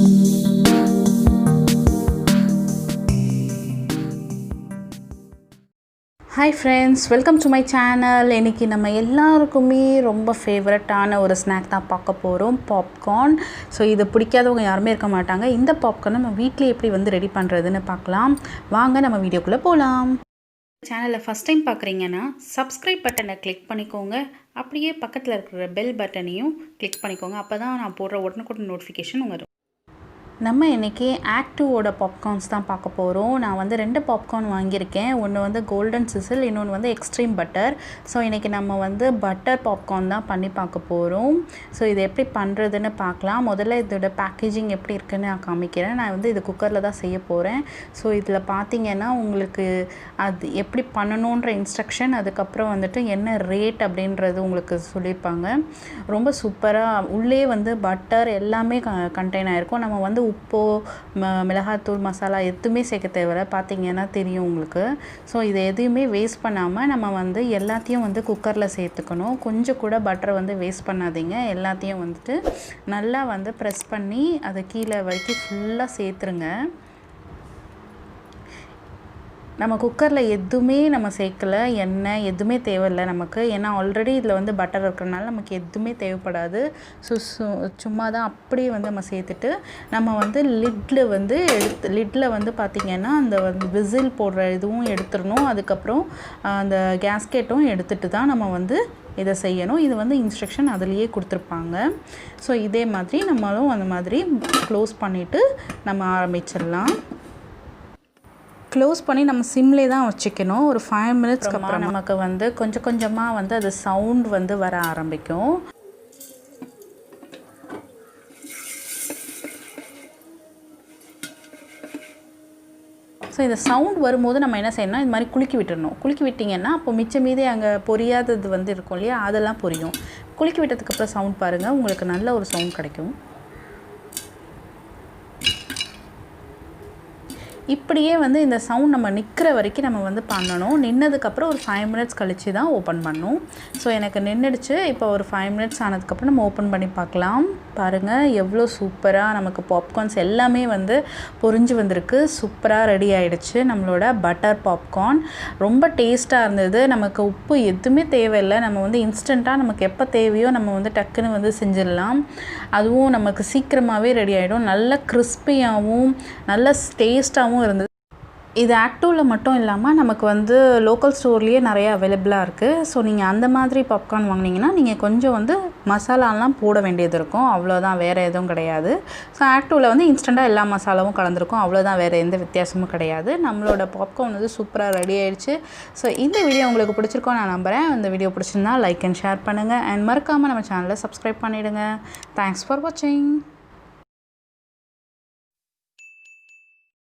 Hi friends, welcome to my channel. இன்னைக்கு நம்ம எல்லாருக்குமே ரொம்ப ஃபேவரட்டான ஒரு ஸ்நாக் தான் பார்க்க போகிறோம், பாப்கார்ன். ஸோ இதை பிடிக்காதவங்க யாருமே இருக்க மாட்டாங்க. இந்த பாப்கார்ன் நம்ம வீட்டில் எப்படி வந்து ரெடி பண்ணுறதுன்னு பார்க்கலாம். வாங்க நம்ம வீடியோக்குள்ளே போகலாம். சேனலை ஃபஸ்ட் டைம் பார்க்குறீங்கன்னா சப்ஸ்கிரைப் பட்டனை கிளிக் பண்ணிக்கோங்க. அப்படியே பக்கத்தில் இருக்கிற பெல் பட்டனையும் கிளிக் பண்ணிக்கோங்க. அப்போ தான் நான் போடுற உடனுக்குடன் நோட்டிஃபிகேஷன் வரும். நம்ம இன்றைக்கி ஆக்டிவோட பாப்கார்ன்ஸ் தான் பார்க்க போகிறோம். நான் வந்து 2 பாப்கார்ன் வாங்கியிருக்கேன். ஒன்று வந்து கோல்டன் சிசில், இன்னொன்று வந்து எக்ஸ்ட்ரீம் பட்டர். ஸோ இன்றைக்கி நம்ம வந்து பட்டர் பாப்கார்ன் தான் பண்ணி பார்க்க போகிறோம். ஸோ இது எப்படி பண்ணுறதுன்னு பார்க்கலாம். முதல்ல இதோட பேக்கேஜிங் எப்படி இருக்குதுன்னு நான் காமிக்கிறேன். நான் வந்து இது குக்கரில் தான் செய்ய போகிறேன். ஸோ இதில் பார்த்தீங்கன்னா உங்களுக்கு அது எப்படி பண்ணணுன்ற இன்ஸ்ட்ரக்ஷன், அதுக்கப்புறம் வந்துட்டு என்ன ரேட் அப்படின்றது உங்களுக்கு சொல்லியிருப்பாங்க. ரொம்ப சூப்பராக உள்ளே வந்து பட்டர் எல்லாமே கண்டெயின் ஆகிருக்கும். நம்ம வந்து உப்போ மிளகாத்தூள் மசாலா எதுவுமே சேர்க்க தேவையில்ல, பார்த்தீங்கன்னா தெரியும் உங்களுக்கு. ஸோ இதை எதையுமே வேஸ்ட் பண்ணாமல் நம்ம வந்து எல்லாத்தையும் வந்து குக்கரில் சேர்த்துக்கணும். கொஞ்சம் கூட பட்டரை வந்து வேஸ்ட் பண்ணாதீங்க. எல்லாத்தையும் வந்துட்டு நல்லா வந்து ப்ரெஸ் பண்ணி அதை கீழே வரைக்கும் ஃபுல்லாக சேர்த்துருங்க. நம்ம குக்கரில் எதுவுமே நம்ம சேர்க்கலை, எண்ணெய் எதுவுமே தேவையில்லை நமக்கு. ஏன்னா ஆல்ரெடி இதில் வந்து பட்டர் இருக்கிறனால நமக்கு எதுவுமே தேவைப்படாது. சும்மா தான் அப்படியே வந்து நம்ம சேர்த்துட்டு நம்ம வந்து லிட்டில் வந்து பார்த்திங்கன்னா அந்த வந்து விசில் போடுற இதுவும் எடுத்துடணும். அதுக்கப்புறம் அந்த கேஸ்கெட்டும் எடுத்துகிட்டு தான் நம்ம வந்து இதை செய்யணும். இது வந்து இன்ஸ்ட்ரக்ஷன் அதுலேயே கொடுத்துருப்பாங்க. ஸோ இதே மாதிரி நம்மளும் அந்த மாதிரி க்ளோஸ் பண்ணிவிட்டு நம்ம ஆரம்பிச்சிடலாம். க்ளோஸ் பண்ணி நம்ம சிம்லே தான் வச்சுக்கணும். ஒரு 5 மினிட்ஸ்க்கு அப்புறம் நமக்கு வந்து கொஞ்சம் கொஞ்சமாக வந்து அது சவுண்ட் வந்து வர ஆரம்பிக்கும். ஸோ இந்த சவுண்ட் வரும்போது நம்ம என்ன செய்யணும்னா இது மாதிரி குலுக்கி விட்டுறணும். குலுக்கி விட்டிங்கன்னா அப்போ மிச்சம் மீதே அங்கே பொரியாதது வந்து இருக்கும் இல்லையா, அதெல்லாம் பொரியும். குலுக்கி விட்டதுக்கப்புறம் சவுண்ட் பாருங்கள், உங்களுக்கு நல்ல ஒரு சவுண்ட் கிடைக்கும். இப்படியே வந்து இந்த சவுண்ட் நம்ம நிற்கிற வரைக்கும் நம்ம வந்து பண்ணணும். நின்னதுக்கப்புறம் ஒரு 5 மினிட்ஸ் கழித்து தான் ஓப்பன் பண்ணணும். ஸோ எனக்கு நின்றுடுச்சு. இப்போ ஒரு 5 மினிட்ஸ் ஆனதுக்கப்புறம் நம்ம ஓப்பன் பண்ணி பார்க்கலாம். பாருங்கள் எவ்வளோ சூப்பராக நமக்கு பாப்கார்ன்ஸ் எல்லாமே வந்து பொரிஞ்சு வந்திருக்கு. சூப்பராக ரெடி ஆகிடுச்சு நம்மளோட பட்டர் பாப்கார்ன். ரொம்ப டேஸ்ட்டாக இருந்தது. நமக்கு உப்பு எதுவுமே தேவையில்லை. நம்ம வந்து இன்ஸ்டண்ட்டாக நமக்கு எப்போ தேவையோ நம்ம வந்து டக்குன்னு வந்து செஞ்சிடலாம். அதுவும் நமக்கு சீக்கிரமாகவே ரெடி ஆகிடும். நல்ல கிறிஸ்பியாகவும் நல்ல டேஸ்ட்டாகவும் இருந்தது. இது ஆக்டிவில் மட்டும் இல்லாமல் நமக்கு வந்து லோக்கல் ஸ்டோர்லேயே நிறைய அவைலபிளாக இருக்குது. ஸோ நீங்கள் அந்த மாதிரி பாப்கார்ன் வாங்கினீங்கன்னா நீங்கள் கொஞ்சம் வந்து மசாலாலாம் போட வேண்டியது இருக்கும். அவ்வளோதான், வேறு எதுவும் கிடையாது. ஸோ ஆக்டிவில் வந்து இன்ஸ்டண்ட்டாக எல்லா மசாலாவும் கலந்துருக்கும். அவ்வளோதான், வேறு எந்த வித்தியாசமும் கிடையாது. நம்மளோட பாப்கார்ன் வந்து சூப்பராக ரெடி ஆகிடுச்சு. ஸோ இந்த வீடியோ உங்களுக்கு பிடிச்சிருக்கோன்னு நான் நம்புகிறேன். இந்த வீடியோ பிடிச்சிருந்தா லைக் அண்ட் ஷேர் பண்ணுங்கள். அண்ட் மறக்காமல் நம்ம சேனலை சப்ஸ்கிரைப் பண்ணிவிடுங்க. தேங்க்ஸ் ஃபார் வாட்சிங்.